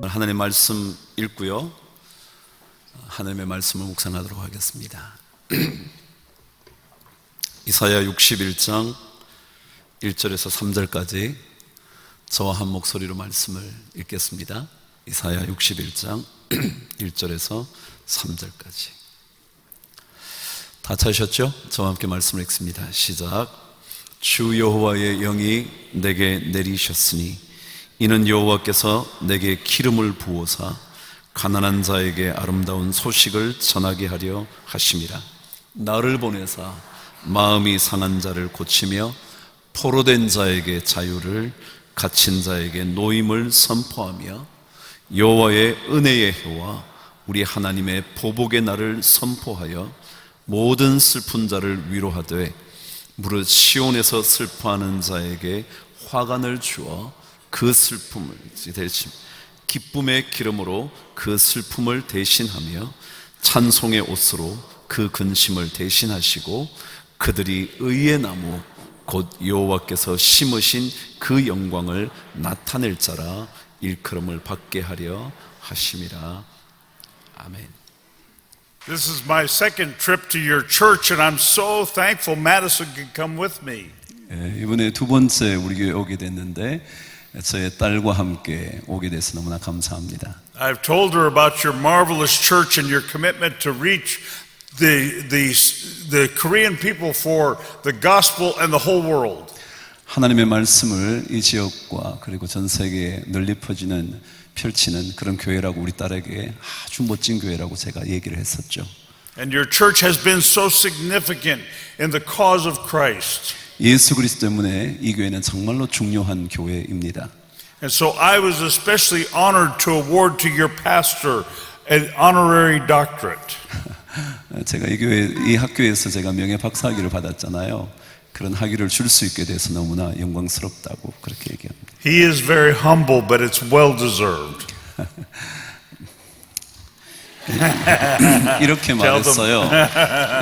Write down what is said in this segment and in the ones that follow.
하나님의 말씀 읽고요, 하나님의 말씀을 묵상하도록 하겠습니다. 이사야 61장 1절에서 3절까지 저와 한 목소리로 말씀을 읽겠습니다. 이사야 61장 1절에서 3절까지. 다 찾으셨죠? 저와 함께 말씀을 읽습니다. 시작. 주 여호와의 영이 내게 내리셨으니 이는 여호와께서 내게 기름을 부어사 가난한 자에게 아름다운 소식을 전하게 하려 하심이라. 나를 보내사 마음이 상한 자를 고치며 포로된 자에게 자유를, 갇힌 자에게 노임을 선포하며 여호와의 은혜의 해와 우리 하나님의 보복의 날을 선포하여 모든 슬픈 자를 위로하되 무릇 시온에서 슬퍼하는 자에게 화관을 주어 그 슬픔을 대신, 기쁨의 기름으로 그 슬픔을 대신하며 찬송의 옷으로 그 근심을 대신하시고 그들이 의의 나무 곧 여호와께서 심으신 그 영광을 나타낼 자라 일컬음을 받게 하려 하심이라. 아멘. This is my second trip to your church and I'm so thankful Madison could come with me. 이번에 두 번째 우리 교회 오게 됐는데 저의 딸과 함께 오게 돼서 너무나 감사합니다. I've told her about your marvelous church and your commitment to reach the Korean people for the gospel and the whole world. 하나님의 말씀을 이 지역과 그리고 전 세계에 널리 펼치는 그런 교회라고 우리 딸에게 아주 멋진 교회라고 제가 얘기를 했었죠. And your church has been so significant in the cause of Christ. 예수 그리스도 때문에 이 교회는 정말로 중요한 교회입니다. And so I was especially honored to award to your pastor an honorary doctorate. 제가 이 학교에서 제가 명예 박사학위를 받았잖아요. 그런 학위를 줄 수 있게 돼서 너무나 영광스럽다고 그렇게 얘기합니다. He is very humble, but it's well deserved. 이렇게 말했어요.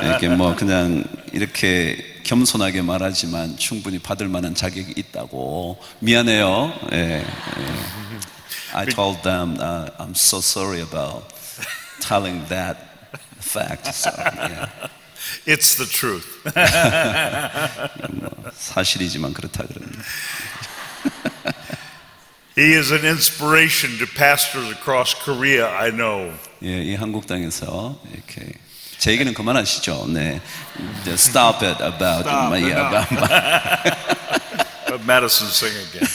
이렇게 뭐 그냥 이렇게 겸손하게 말하지만 충분히 받을 만한 자격이 있다고. 미안해요. I told them I'm so sorry about telling that fact. So, yeah. It's the truth. 사실이지만 그렇다 그럽니다. He is an inspiration to pastors across Korea, I know. 예, 이 한국 땅에서 이렇게 제 얘기는 그만하시죠. 네, stop it about my. But Madison, sing again.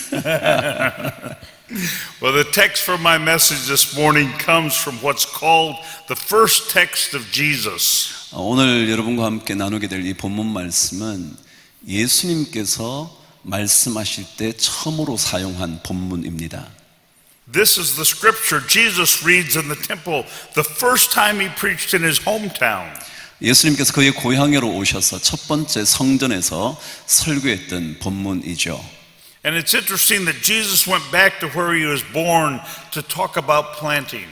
Well, the text for my message this morning comes from what's called the first text of Jesus. 오늘 여러분과 함께 나누게 될 이 본문 말씀은 예수님께서 말씀하실 때 처음으로 사용한 본문입니다. This is the scripture Jesus reads in the temple the first time he preached in his hometown. 예수님께서 그의 고향으로 오셔서 첫 번째 성전에서 설교했던 본문이죠. And it's interesting that Jesus went back to where he was born to talk about planting.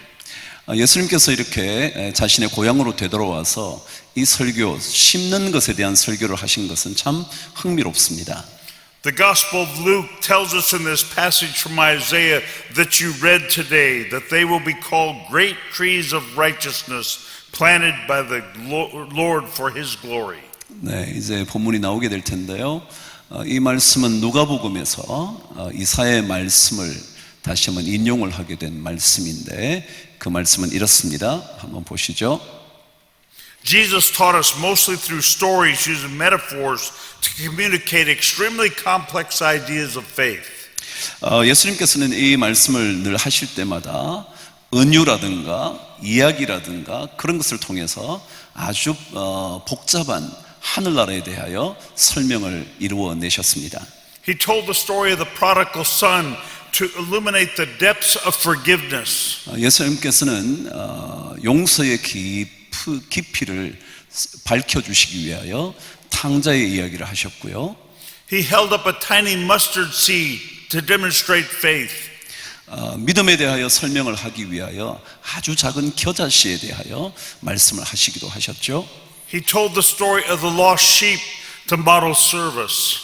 예수님께서 이렇게 자신의 고향으로 되돌아와서 이 설교, 심는 것에 대한 설교를 하신 것은 참 흥미롭습니다. The Gospel of Luke tells us in this passage from Isaiah that you read today that they will be called great trees of righteousness planted by the Lord for His glory. 네, 이제 본문이 나오게 될 텐데요. 이 말씀은 누가복음에서 이사야의 말씀을 다시 한번 인용을 하게 된 말씀인데 그 말씀은 이렇습니다. 한번 보시죠. Jesus taught us mostly through stories using metaphors to communicate extremely complex ideas of faith. 예수님께서는 이 말씀을 늘 하실 때마다 은유라든가 이야기라든가 그런 것을 통해서 아주 복잡한 하늘나라에 대하여 설명을 이루어내셨습니다. He told the story of the prodigal son to illuminate the depths of forgiveness. 예수님께서는 용서의 깊이를 밝혀주시기 위하여 탕자의 이야기를 하셨고요. He held up a tiny mustard seed to demonstrate faith. 믿음에 대하여 설명을 하기 위하여 아주 작은 겨자씨에 대하여 말씀을 하시기도 하셨죠. He told the story of the lost sheep to model service.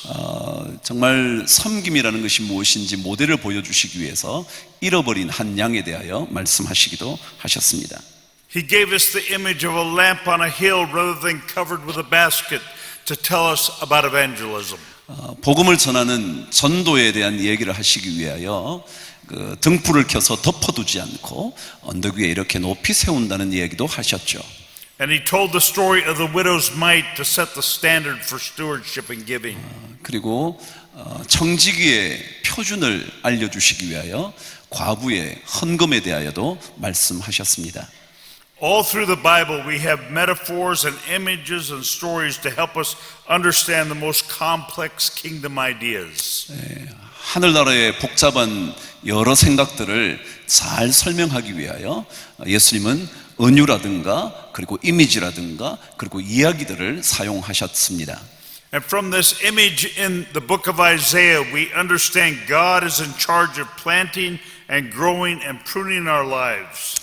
정말 섬김이라는 것이 무엇인지 모델을 보여주시기 위해서 잃어버린 한 양에 대하여 말씀하시기도 하셨습니다. He gave us the image of a lamp on a hill rather than covered with a basket to tell us about evangelism. 복음을 전하는 전도에 대한 얘기를 하시기 위하여 그 등불을 켜서 덮어두지 않고 언덕 위에 이렇게 높이 세운다는 이야기도 하셨죠. And he told the story of the widow's mite to set the standard for stewardship and giving. 그리고 청지기의 표준을 알려주시기 위하여 과부의 헌금에 대하여도 말씀하셨습니다. All through the Bible, we have metaphors and images and stories to help us understand the most complex kingdom ideas. 하늘나라의 복잡한 여러 생각들을 잘 설명하기 위하여 예수님은 은유라든가 그리고 이미지라든가 그리고 이야기들을 사용하셨습니다. And from this image in the book of Isaiah, we understand God is in charge of planting and growing and pruning our lives.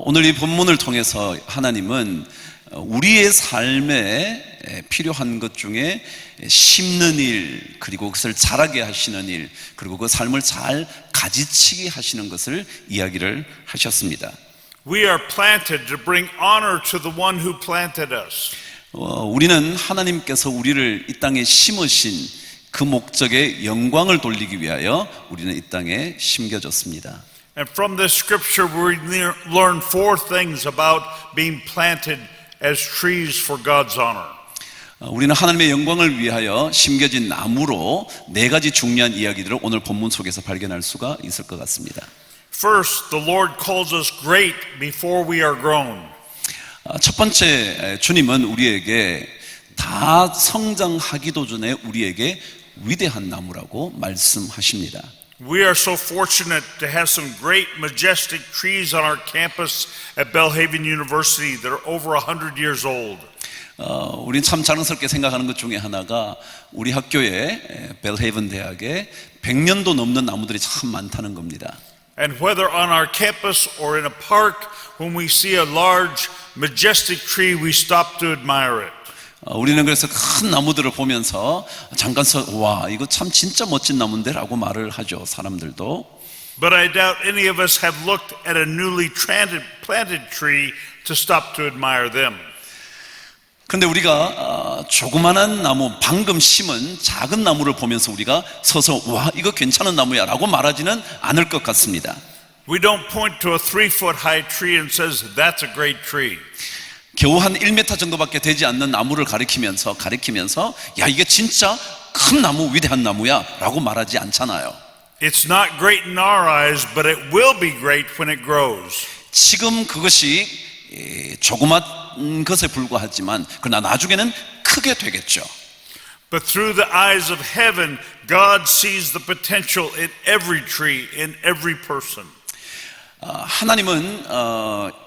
오늘 이 본문을 통해서 하나님은 우리의 삶에 필요한 것 중에 심는 일, 그리고 그것을 자라게 하시는 일, 그리고 그 삶을 잘 가지치게 하시는 것을 이야기를 하셨습니다. We are planted to bring honor to the one who planted us. 우리는 하나님께서 우리를 이 땅에 심으신 그 목적에 영광을 돌리기 위하여 우리는 이 땅에 심겨졌습니다. And from this scripture we learn four things about being planted as trees for God's honor. 우리는 하나님의 영광을 위하여 심겨진 나무로 네 가지 중요한 이야기들을 오늘 본문 속에서 발견할 수가 있을 것 같습니다. First, the Lord calls us great before we are grown. 첫 번째, 주님은 우리에게 다 성장하기도 전에 우리에게 위대한 나무라고 말씀하십니다. We are so fortunate to have some great majestic trees on our campus at Belhaven University that are over 100 years old. 우린 참 자랑스럽게 생각하는 것 중에 하나가 우리 학교에 벨헤이븐 대학에 100년도 넘는 나무들이 참 많다는 겁니다. And whether on our campus or in a park, when we see a large majestic tree, we stop to admire it. 우리는 그래서 큰 나무들을 보면서 잠깐 와 이거 참 진짜 멋진 나무인데 라고 말을 하죠, 사람들도. But I doubt any of us have looked at a newly planted tree to stop to admire them. 그런데 우리가 조그만한 나무, 방금 심은 작은 나무를 보면서 우리가 서서 와 이거 괜찮은 나무야 라고 말하지는 않을 것 같습니다. We don't point to a 3-foot high tree and says that's a great tree. 겨우 한 1m 정도밖에 되지 않는 나무를 가리키면서 야 이게 진짜 큰 나무, 위대한 나무야 라고 말하지 않잖아요. It's not great in our eyes, but it will be great when it grows. 지금 그것이 조그만 것에 불과하지만 그러나 나중에는 크게 되겠죠. But through the eyes of heaven, God sees the potential in every tree, in every person. 하나님은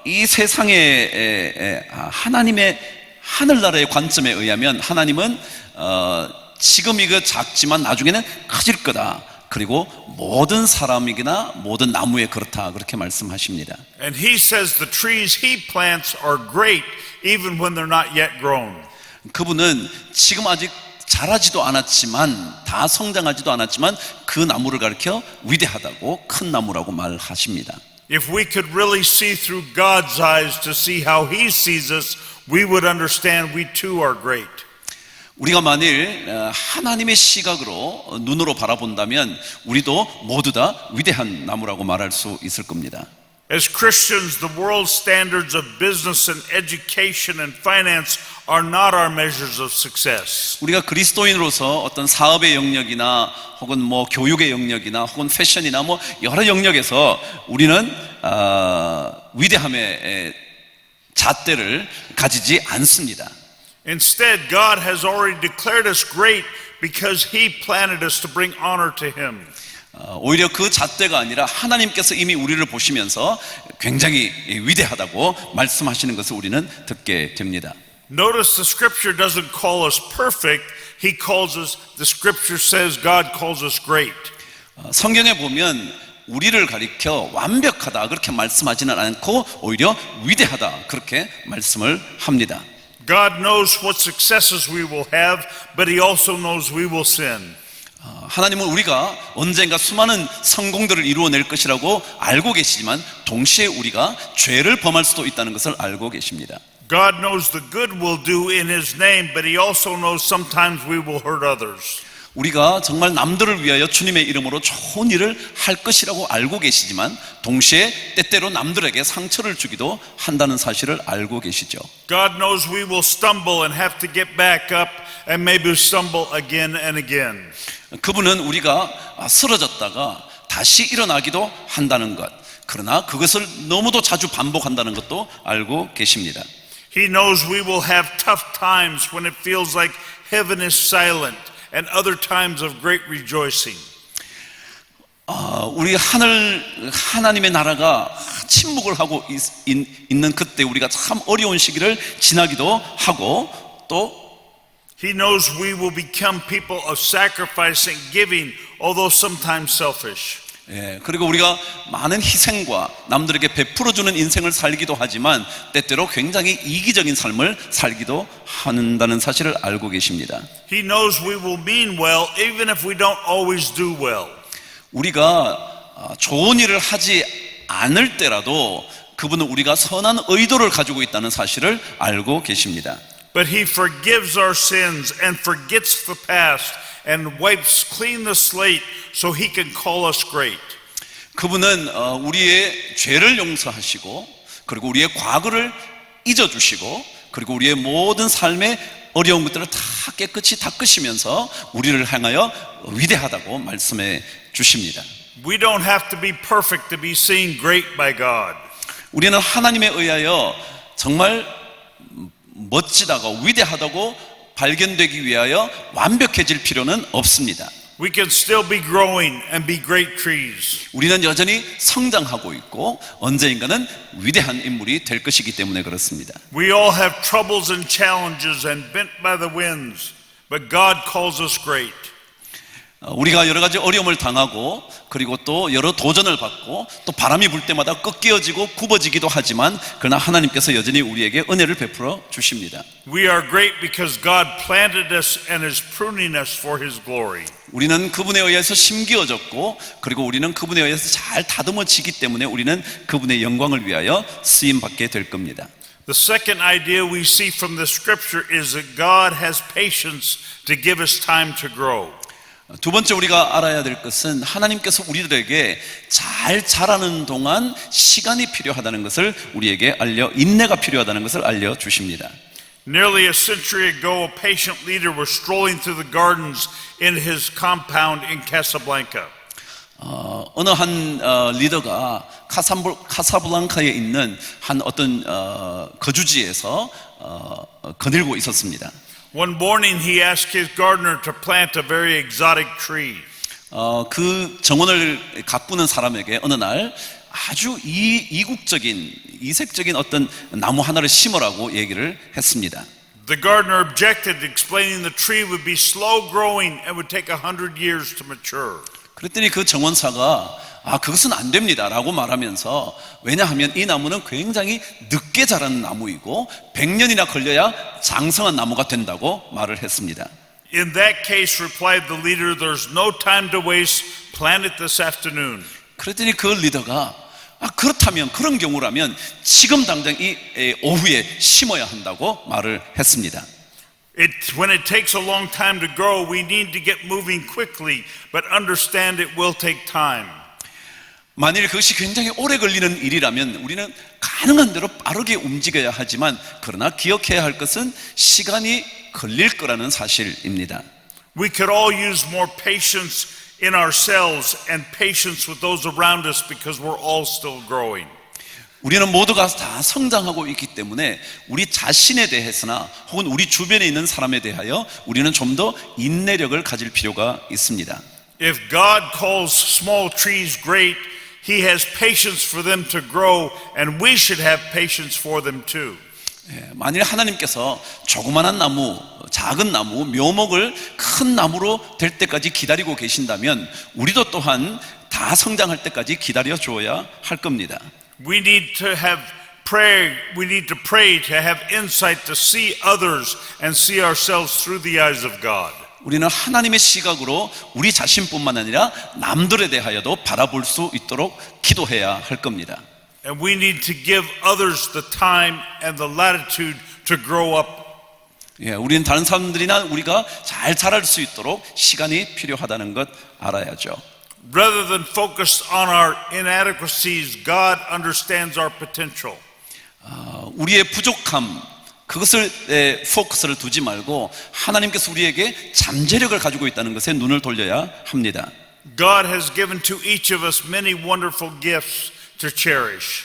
이 세상의 하나님의 하늘나라의 관점에 의하면 하나님은 지금 이거 작지만 나중에는 커질 거다. 그리고 모든 사람에게나 모든 나무에 그렇다 그렇게 말씀하십니다. And he says the trees he plants are great even when they're not yet grown. 그분은 지금 아직 자라지도 않았지만 다 성장하지도 않았지만 그 나무를 가리켜 위대하다고 큰 나무라고 말하십니다. If we could really see through God's eyes to see how he sees us, we would understand we too are great. 우리가 만일 하나님의 시각으로 눈으로 바라본다면 우리도 모두 다 위대한 나무라고 말할 수 있을 겁니다. As Christians, the world standards of business and education and finance are not our measures of success. 우리가 그리스도인으로서 어떤 사업의 영역이나 혹은 뭐 교육의 영역이나 혹은 패션이나 뭐 여러 영역에서 우리는 위대함의 잣대를 가지지 않습니다. Instead, God has already declared us great because he planted us to bring honor to him. 오히려 그 잣대가 아니라 하나님께서 이미 우리를 보시면서 굉장히 위대하다고 말씀하시는 것을 우리는 듣게 됩니다. Notice the scripture doesn't call us perfect. He calls us, the scripture says God calls us great. 성경에 보면 우리를 가리켜 완벽하다 그렇게 말씀하지는 않고 오히려 위대하다 그렇게 말씀을 합니다. God knows what successes we will have, but He also knows we will sin. 하나님은 우리가 언젠가 수많은 성공들을 이루어낼 것이라고 알고 계시지만 동시에 우리가 죄를 범할 수도 있다는 것을 알고 계십니다. God knows the good we'll do in His name, but He also knows sometimes we will hurt others. 우리가 정말 남들을 위하여 주님의 이름으로 좋은 일을 할 것이라고 알고 계시지만 동시에 때때로 남들에게 상처를 주기도 한다는 사실을 알고 계시죠. God knows we will stumble and have to get back up and maybe stumble again and again. 그분은 우리가 쓰러졌다가 다시 일어나기도 한다는 것, 그러나 그것을 너무도 자주 반복한다는 것도 알고 계십니다. He knows we will have tough times when it feels like heaven is silent and other times of great rejoicing. 우리 하나님의 나라가 침묵을 하고 있는 그때 우리가 참 어려운 시기를 지나기도 하고 또 He knows we will become people of sacrifice and giving, although sometimes selfish. 그리고 우리가 많은 희생과 남들에게 베풀어주는 인생을 살기도 하지만 때때로 굉장히 이기적인 삶을 살기도 한다는 사실을 알고 계십니다. He knows we will mean well even if we don't always do well. 우리가 좋은 일을 하지 않을 때라도 그분은 우리가 선한 의도를 가지고 있다는 사실을 알고 계십니다. But He forgives our sins and forgets the past and wipes clean the slate so He can call us great. 그분은 우리의 죄를 용서하시고 그리고 우리의 과거를 잊어주시고 그리고 우리의 모든 삶의 어려운 것들을 다 깨끗이 닦으시면서 우리를 향하여 위대하다고 말씀해 주십니다. We don't have to be perfect to be seen great by God. 우리는 하나님에 의하여 정말 멋지다고 위대하다고 발견되기 위하여 완벽해질 필요는 없습니다. We can still be growing and be great trees. 우리는 여전히 성장하고 있고 언젠가는 위대한 인물이 될 것이기 때문에 그렇습니다. We all have troubles and challenges and bent by the winds, but God calls us great. 우리가 여러 가지 어려움을 당하고 그리고 또 여러 도전을 받고 또 바람이 불 때마다 꺾여지고 굽어지기도 하지만 그러나 하나님께서 여전히 우리에게 은혜를 베풀어 주십니다. We are great because God planted us and is pruning us for His glory. 우리는 그분에 의해서 심기어졌고 그리고 우리는 그분에 의해서 잘 다듬어지기 때문에 우리는 그분의 영광을 위하여 쓰임받게 될 겁니다. The second idea we see from the scripture is that God has patience to give us time to grow. 두 번째 우리가 알아야 될 것은 하나님께서 우리들에게 잘 자라는 동안 시간이 필요하다는 것을 우리에게 인내가 필요하다는 것을 알려주십니다. Nearly a century ago, a patient leader was strolling through the gardens in his compound in Casablanca. 어느 한 리더가 카사블랑카에 있는 한 어떤 거주지에서 거닐고 있었습니다. One morning he asked his gardener to plant a very exotic tree. 그 정원을 가꾸는 사람에게 어느 날 아주 이색적인 어떤 나무 하나를 심으라고 얘기를 했습니다. The gardener objected, explaining the tree would be slow growing and would take 100 years to mature. 그랬더니 그 정원사가 그것은 안 됩니다 라고 말하면서 왜냐하면 이 나무는 굉장히 늦게 자라는 나무이고 100년이나 걸려야 장성한 나무가 된다고 말을 했습니다. In that case, replied the leader, there's no time to waste, plant it this afternoon. 그랬더니 그 리더가 그렇다면 그런 경우라면 지금 당장 이 오후에 심어야 한다고 말을 했습니다. When it takes a long time to grow, we need to get moving quickly, but understand it will take time. 만일 그것이 굉장히 오래 걸리는 일이라면 우리는 가능한 대로 빠르게 움직여야 하지만 그러나 기억해야 할 것은 시간이 걸릴 거라는 사실입니다. We could all use more patience in ourselves and patience with those around us because we're all still growing. 우리는 모두가 다 성장하고 있기 때문에 우리 자신에 대해서나 혹은 우리 주변에 있는 사람에 대하여 우리는 좀 더 인내력을 가질 필요가 있습니다. If God calls small trees great, He has patience for them to grow, and we should have patience for them too. 만일 하나님께서 조그만한 나무, 작은 나무, 묘목을 큰 나무로 될 때까지 기다리고 계신다면 우리도 또한 다 성장할 때까지 기다려 주어야 할 겁니다. We need to have prayer. We need to pray to have insight to see others and see ourselves through the eyes of God. 우리는 하나님의 시각으로 우리 자신뿐만 아니라 남들에 대하여도 바라볼 수 있도록 기도해야 할 겁니다. And we need to give others the time and the latitude to grow up. 예, 우리는 다른 사람들이나 우리가 잘 자랄 수 있도록 시간이 필요하다는 것 알아야죠. Rather than focus on our inadequacies, God understands our potential. 우리의 부족함, 그것을 포커스를 두지 말고 하나님께서 우리에게 잠재력을 가지고 있다는 것에 눈을 돌려야 합니다. God has given to each of us many wonderful gifts to cherish.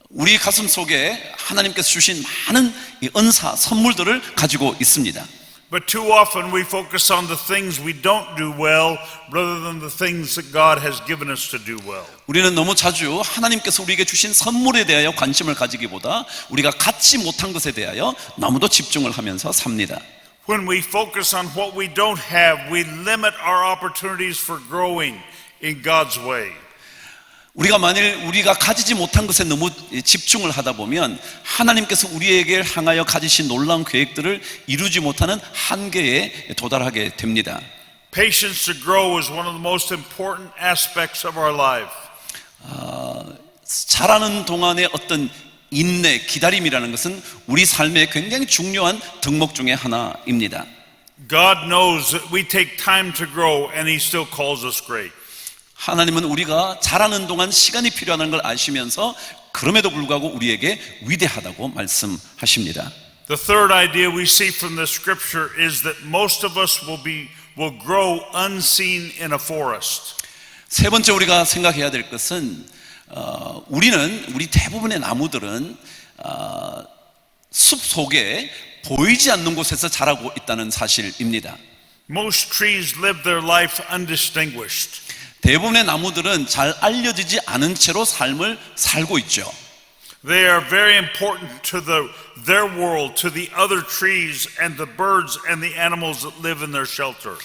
우리 가슴 속에 하나님께서 주신 많은 이 은사, 선물들을 가지고 있습니다. But too often we focus on the things we don't do well rather than the things that God has given us to do well. 우리는 너무 자주 하나님께서 우리에게 주신 선물에 대하여 관심을 가지기보다 우리가 갖지 못한 것에 대하여 너무도 집중을 하면서 삽니다. When we focus on what we don't have, we limit our opportunities for growing in God's way. 우리가 만일 우리가 가지지 못한 것에 너무 집중을 하다 보면 하나님께서 우리에게 향하여 가지신 놀라운 계획들을 이루지 못하는 한계에 도달하게 됩니다. Patience to grow is one of the most important aspects of our life. 자라는 동안의 어떤 인내, 기다림이라는 것은 우리 삶의 굉장히 중요한 덕목 중에 하나입니다. God knows that we take time to grow and He still calls us great. 하나님은 우리가 자라는 동안 시간이 필요하다는 걸 아시면서 그럼에도 불구하고 우리에게 위대하다고 말씀하십니다. The third idea we see from the scripture is that most of us will grow unseen in a forest. 세 번째 우리가 생각해야 될 것은 우리 대부분의 나무들은 숲 속에 보이지 않는 곳에서 자라고 있다는 사실입니다. Most trees live their life undistinguished. 대부분의 나무들은 잘 알려지지 않은 채로 삶을 살고 있죠. They are very important to their world, to the other trees and the birds and the animals that live in their shelter.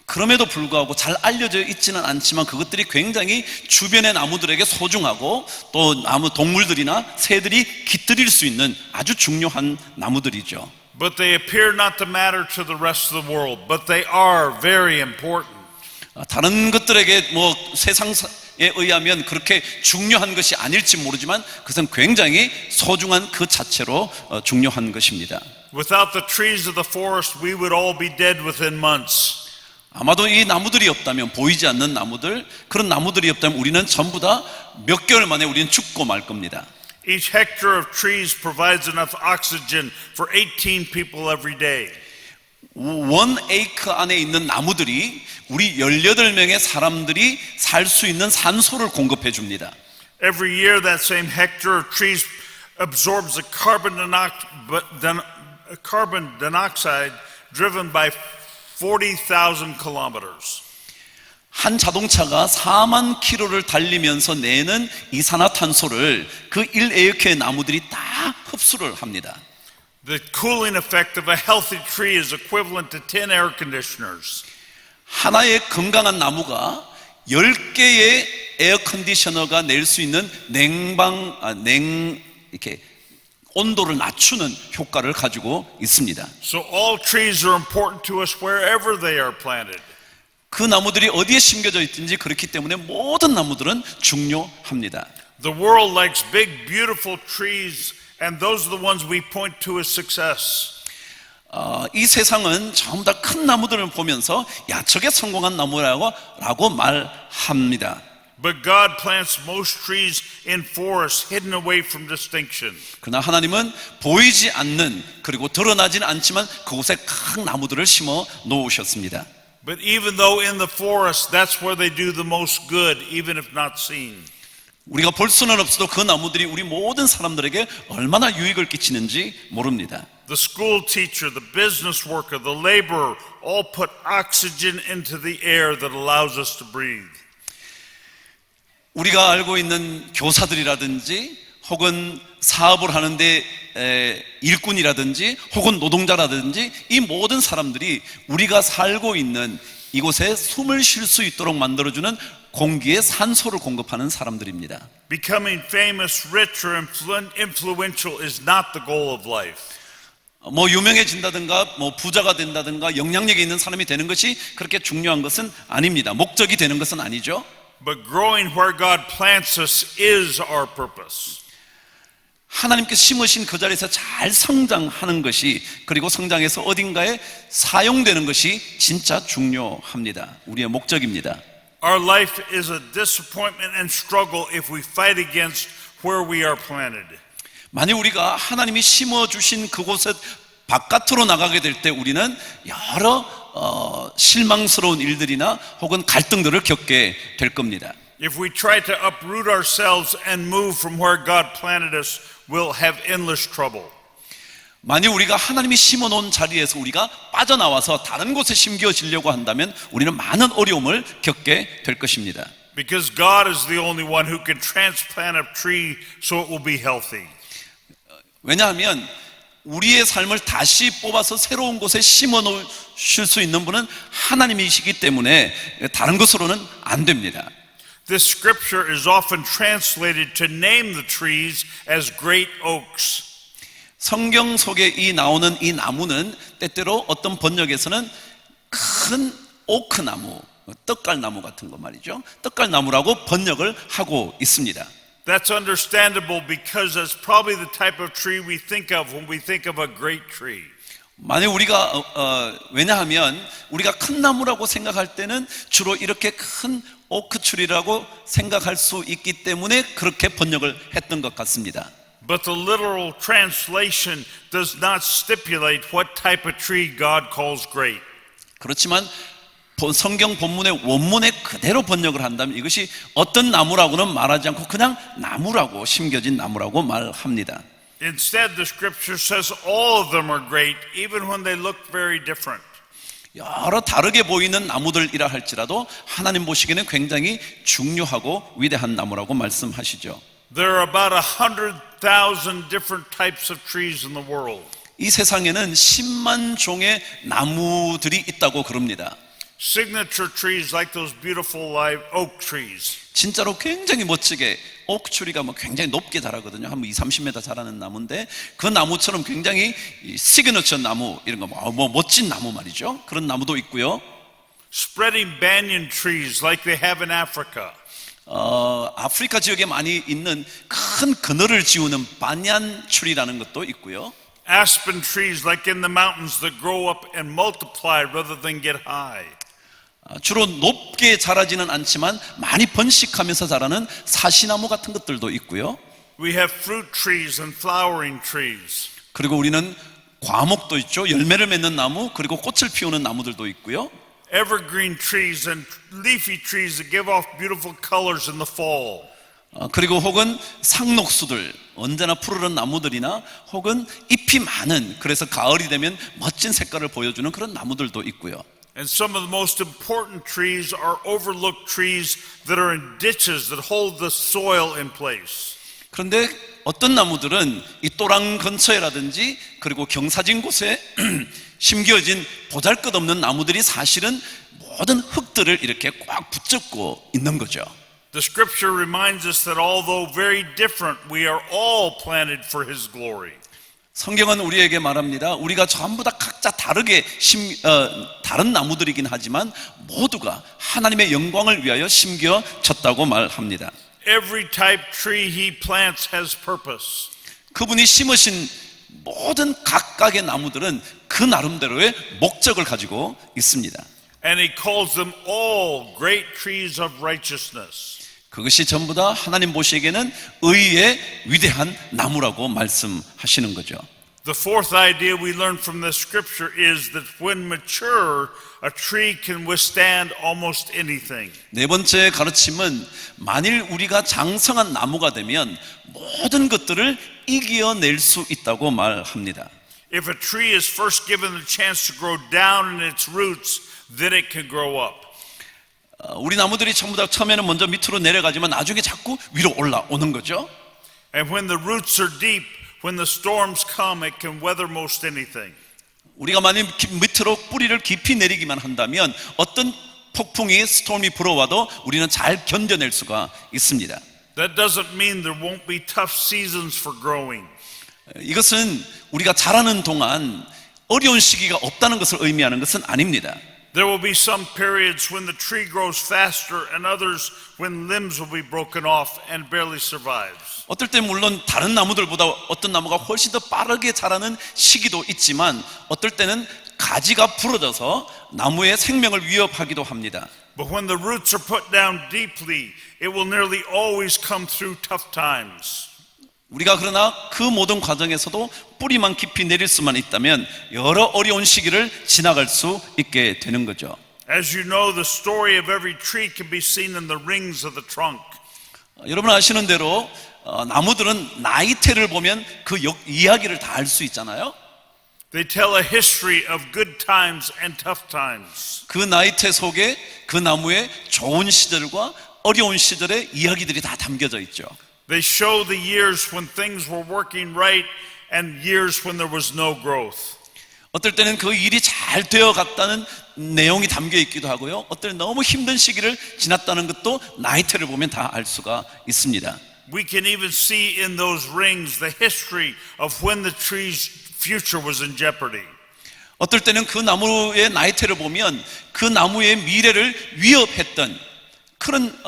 그럼에도 불구하고 잘 알려져 있지는 않지만 그것들이 굉장히 주변의 나무들에게 소중하고 또 나무 동물들이나 새들이 깃들일 수 있는 아주 중요한 나무들이죠. But they appear not to matter to the rest of the world, but they are very important. 다른 것들에게 세상에 의하면 그렇게 중요한 것이 아닐지 모르지만 그것은 굉장히 소중한 그 자체로 중요한 것입니다. Without the trees of the forest, we would all be dead within months. 아마도 이 나무들이 없다면, 보이지 않는 나무들, 그런 나무들이 없다면 우리는 전부 다 몇 개월 만에 우리는 죽고 말 겁니다. Each hectare of trees provides enough oxygen for 18 people every day. 원 에이크 안에 있는 나무들이 우리 18명의 사람들이 살 수 있는 산소를 공급해 줍니다. Every year that same hectare of trees absorbs the carbon dioxide driven by 40,000 kilometers. 한 자동차가 4만 킬로를 달리면서 내는 이산화탄소를 그 1에이크의 나무들이 다 흡수를 합니다. The cooling effect of a healthy tree is equivalent to 10 air conditioners. 하나의 건강한 나무가 10개의 에어컨디셔너가 낼 수 있는 이렇게 온도를 낮추는 효과를 가지고 있습니다. So all trees are important to us wherever they are planted. 그 나무들이 어디에 심겨져 있든지 그렇기 때문에 모든 나무들은 중요합니다. The world likes big, beautiful trees, and those are the ones we point to as success. 이 세상은 전부 다 큰 나무들을 보면서 야, 저게 성공한 나무라고 말합니다. But God plants most trees in forests hidden away from distinction. 그러나 하나님은 보이지 않는 그리고 드러나지는 않지만 그곳에 큰 나무들을 심어 놓으셨습니다. But even though in the forest, that's where they do the most good, even if not seen. 우리가 볼 수는 없어도 그 나무들이 우리 모든 사람들에게 얼마나 유익을 끼치는지 모릅니다. The school teacher, the business worker, the laborer all put oxygen into the air that allows us to breathe. 우리가 알고 있는 교사들이라든지 혹은 사업을 하는데 일꾼이라든지 혹은 노동자라든지 이 모든 사람들이 우리가 살고 있는 이곳에 숨을 쉴 수 있도록 만들어주는 공기에 산소를 공급하는 사람들입니다. Becoming famous, rich, or influential is not the goal of life. 뭐 유명해진다든가 뭐 부자가 된다든가 영향력이 있는 사람이 되는 것이 그렇게 중요한 것은 아닙니다. 목적이 되는 것은 아니죠. But growing where God plants us is our purpose. 하나님께서 심으신 그 자리에서 잘 성장하는 것이, 그리고 성장해서 어딘가에 사용되는 것이 진짜 중요합니다. 우리의 목적입니다. Our life is a disappointment and struggle if we fight against where we are planted. 만약 우리가 하나님이 심어주신 그곳에 바깥으로 나가게 될 때 우리는 여러 실망스러운 일들이나 혹은 갈등들을 겪게 될 겁니다. If we try to uproot ourselves and move from where God planted us, we'll have endless trouble. 만약 우리가 하나님이 심어놓은 자리에서 우리가 빠져나와서 다른 곳에 심겨지려고 한다면 우리는 많은 어려움을 겪게 될 것입니다. Because God is the only one who can transplant a tree so it will be healthy. 왜냐하면 우리의 삶을 다시 뽑아서 새로운 곳에 심어 놓으실 수 있는 분은 하나님이시기 때문에 다른 것으로는 안 됩니다. This scripture is often translated to name the trees as great oaks. 성경 속에 나오는 이 나무는 때때로 어떤 번역에서는 큰 오크나무, 떡갈나무 같은 거 말이죠. 떡갈나무라고 번역을 하고 있습니다. That's understandable because that's probably the type of tree we think of when we think of a great tree. 만약 우리가 왜냐하면 우리가 큰 나무라고 생각할 때는 주로 이렇게 큰 오크추리라고 생각할 수 있기 때문에 그렇게 번역을 했던 것 같습니다. But the literal translation does not stipulate what type of tree God calls great. 그렇지만 성경 본문의 원문에 그대로 번역을 한다면 이것이 어떤 나무라고는 말하지 않고 그냥 나무라고, 심겨진 나무라고 말합니다. Instead, the scripture says all of them are great, even when they look very different. 여러 다르게 보이는 나무들이라 할지라도 하나님 보시기에는 굉장히 중요하고 위대한 나무라고 말씀하시죠. There are about 100,000 different types of trees in the world. 이 세상에는 10만 종의 나무들이 있다고 그럽니다. Signature trees like those beautiful live oak trees. 진짜로 굉장히 멋지게 오크추리가 굉장히 높게 자라거든요. 한 20-30m 자라는 나무인데 그 나무처럼 굉장히 시그너처 나무 이런 거 멋진 나무 말이죠. 그런 나무도 있고요. Spreading banyan trees like they have in Africa. 아프리카 지역에 많이 있는 큰 그늘을 지우는 반얀 추리라는 것도 있고요. Aspen trees like in the mountains that grow up and multiply rather than get high. 주로 높게 자라지는 않지만 많이 번식하면서 자라는 사시나무 같은 것들도 있고요. We have fruit trees and flowering trees. 그리고 우리는 과목도 있죠. 열매를 맺는 나무, 그리고 꽃을 피우는 나무들도 있고요. Evergreen trees and leafy trees that give off beautiful colors in the fall. 그리고 혹은 상록수들, 언제나 푸르른 나무들이나 혹은 잎이 많은, 그래서 가을이 되면 멋진 색깔을 보여주는 그런 나무들도 있고요. And some of the most important trees are overlooked trees that are in ditches that hold the soil in place. 그런데 어떤 나무들은 이 또랑 근처에라든지 그리고 경사진 곳에 심겨진 보잘것없는 나무들이 사실은 모든 흙들을 이렇게 꽉 붙잡고 있는 거죠. The scripture reminds us that although very different, we are all planted for His glory. 성경은 우리에게 말합니다. 우리가 전부 다 각자 다르게 다른 나무들이긴 하지만 모두가 하나님의 영광을 위하여 심겨졌다고 말합니다. Every type tree He plants has purpose. 그분이 심으신 모든 각각의 나무들은 그 나름대로의 목적을 가지고 있습니다. And He calls them all great trees of righteousness. 그것이 전부 다 하나님 보시기에는 의의 위대한 나무라고 말씀하시는 거죠. The fourth idea we learn from this scripture is that when mature, a tree can withstand almost anything. 네 번째 가르침은 만일 우리가 장성한 나무가 되면 모든 것들을 이겨낼 수 있다고 말합니다. If a tree is first given the chance to grow down in its roots, then it can grow up. 우리 나무들이 전부 다 처음에는 먼저 밑으로 내려가지만 나중에 자꾸 위로 올라오는 거죠. And when the roots are deep, when the storms come, it can weather most anything. 우리가 만약 밑으로 뿌리를 깊이 내리기만 한다면 어떤 폭풍이 스톰이 불어와도 우리는 잘 견뎌낼 수가 있습니다. That doesn't mean there won't be tough seasons for growing. 이것은 우리가 자라는 동안 어려운 시기가 없다는 것을 의미하는 것은 아닙니다. There will be some periods when the tree grows faster and others when limbs will be broken off and barely survives. 어떨 때 물론 다른 나무들보다 어떤 나무가 훨씬 더 빠르게 자라는 시기도 있지만 어떨 때는 가지가 부러져서 나무의 생명을 위협하기도 합니다. But when the roots are put down deeply, it will nearly always come through tough times. 우리가 그러나 그 모든 과정에서도 뿌리만 깊이 내릴 수만 있다면 여러 어려운 시기를 지나갈 수 있게 되는 거죠. As you know, the story of every tree can be seen in the rings of the trunk. 여러분 아시는 대로 나무들은 나이테를 보면 그 이야기를 다 알 수 있잖아요. They tell a history of good times and tough times. 그 나이테 속에 그 나무의 좋은 시절과 어려운 시절의 이야기들이 다 담겨져 있죠. They show the years when things were working right and years when there was no growth. 어떨 때는 그 일이 잘 되어 갔다는 내용이 담겨 있기도 하고요. 어떨 때는 너무 힘든 시기를 지났다는 것도 나이테를 보면 다 알 수가 있습니다. We can even see in those rings the history of when the tree's future was in jeopardy. 어떨 때는 그 나무의 나이테를 보면 그 나무의 미래를 위협했던 그런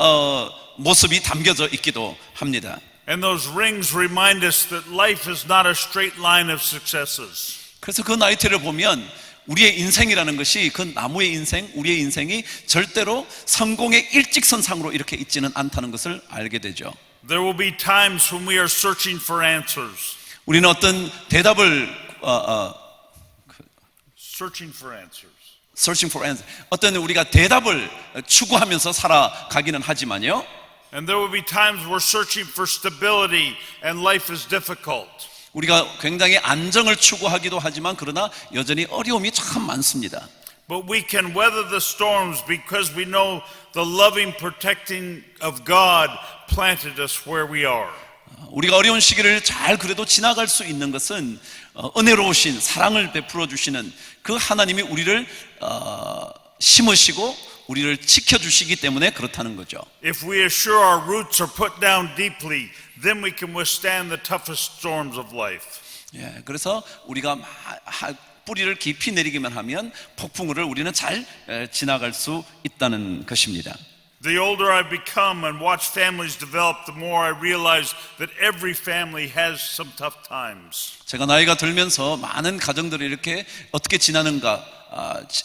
모습이 담겨져 있기도 합니다. And those rings remind us that life is not a straight line of successes. 그래서 그 나이테를 보면 우리의 인생이라는 것이 그 나무의 인생, 우리의 인생이 절대로 성공의 일직선상으로 이렇게 있지는 않다는 것을 알게 되죠. There will be times when we are searching for answers. 우리는 어떤 대답을 Searching for answers. searching for answer, 어떤 우리가 대답을 추구하면서 살아가기는 하지만요. And there will be times we're searching for stability and life is difficult. 우리가 굉장히 안정을 추구하기도 하지만 그러나 여전히 어려움이 참 많습니다. But we can weather the storms because we know the loving protecting of God planted us where we are. 우리가 어려운 시기를 잘 그래도 지나갈 수 있는 것은 은혜로우신 사랑을 베풀어 주시는 그 하나님이 우리를 심으시고 우리를 지켜주시기 때문에 그렇다는 거죠. If we assure our roots are put down deeply, then we can withstand the toughest storms of life. 예, 그래서 우리가 뿌리를 깊이 내리기만 하면 폭풍우를 우리는 잘 지나갈 수 있다는 것입니다. The older I become and watch families develop, the more I realize that every family has some tough times. 제가 나이가 들면서 많은 가정들이 이렇게 어떻게 지나는가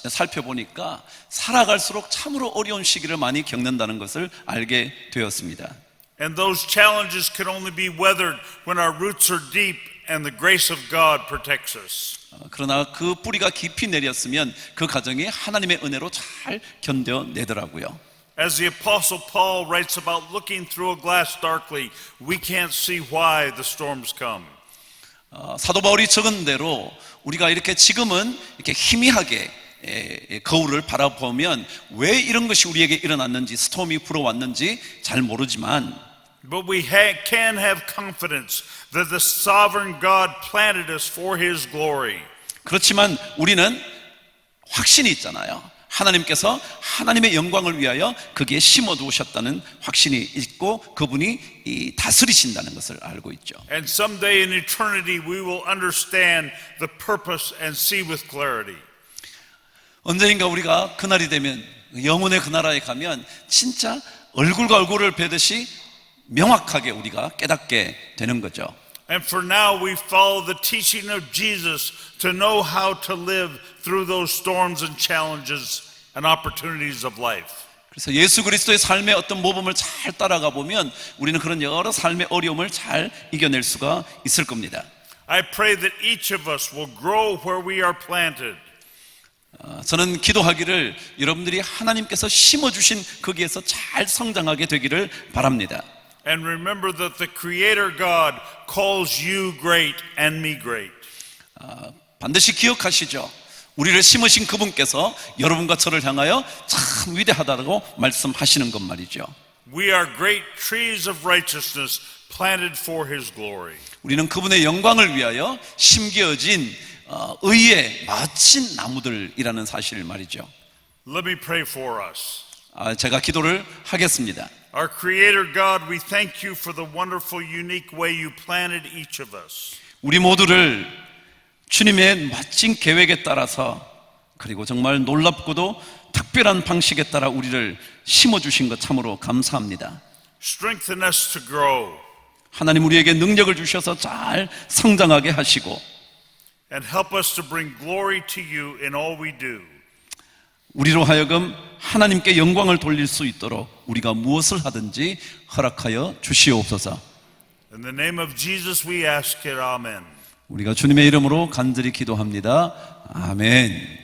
살펴보니까 살아갈수록 참으로 어려운 시기를 많이 겪는다는 것을 알게 되었습니다. And those challenges can only be weathered when our roots are deep and the grace of God protects us. 그러나 그 뿌리가 깊이 내렸으면 그 가정이 하나님의 은혜로 잘 견뎌내더라고요. As the Apostle Paul writes about looking through a glass darkly, we can't see why the storms come. 사도 바울이 적은 대로 우리가 이렇게 지금은 이렇게 희미하게 거울을 바라보면 왜 이런 것이 우리에게 일어났는지 스톰이 불어왔는지 잘 모르지만 But we can have confidence that the sovereign God planted us for His glory. 그렇지만 우리는 확신이 있잖아요. 하나님께서 하나님의 영광을 위하여 거기에 심어두셨다는 확신이 있고 그분이 다스리신다는 것을 알고 있죠. And someday in eternity we will understand the purpose and see with clarity. 언젠가 우리가 그날이 되면 영혼의 그 나라에 가면 진짜 얼굴과 얼굴을 뵈듯이 명확하게 우리가 깨닫게 되는 거죠. And for now we follow the teaching of Jesus to know how to live through those storms and challenges and opportunities of life. 그래서 예수 그리스도의 삶의 어떤 모범을 잘 따라가 보면 우리는 그런 여러 삶의 어려움을 잘 이겨낼 수가 있을 겁니다. I pray that each of us will grow where we are planted. 저는 기도하기를 여러분들이 하나님께서 심어주신 거기에서 잘 성장하게 되기를 바랍니다. And remember that the Creator God calls you great and me great. 반드시 기억하시죠. 우리를 심으신 그분께서 여러분과 저를 향하여 참 위대하다고 말씀하시는 것 말이죠. We are great trees of righteousness planted for His glory. 우리는 그분의 영광을 위하여 심겨진 의의 멋진 나무들이라는 사실 말이죠. Let me pray for us. 제가 기도를 하겠습니다. Our Creator God, we thank you for the wonderful, unique way you planted each of us. 우리 모두를 주님의 멋진 계획에 따라서 그리고 정말 놀랍고도 특별한 방식에 따라 우리를 심어주신 것 참으로 감사합니다. Strengthen us to grow 하나님 우리에게 능력을 주셔서 잘 성장하게 하시고 and help us to bring glory to you in all we do. 우리로 하여금 하나님께 영광을 돌릴 수 있도록 우리가 무엇을 하든지 허락하여 주시옵소서. In the name of Jesus we ask it. Amen. 우리가 주님의 이름으로 간절히 기도합니다. 아멘.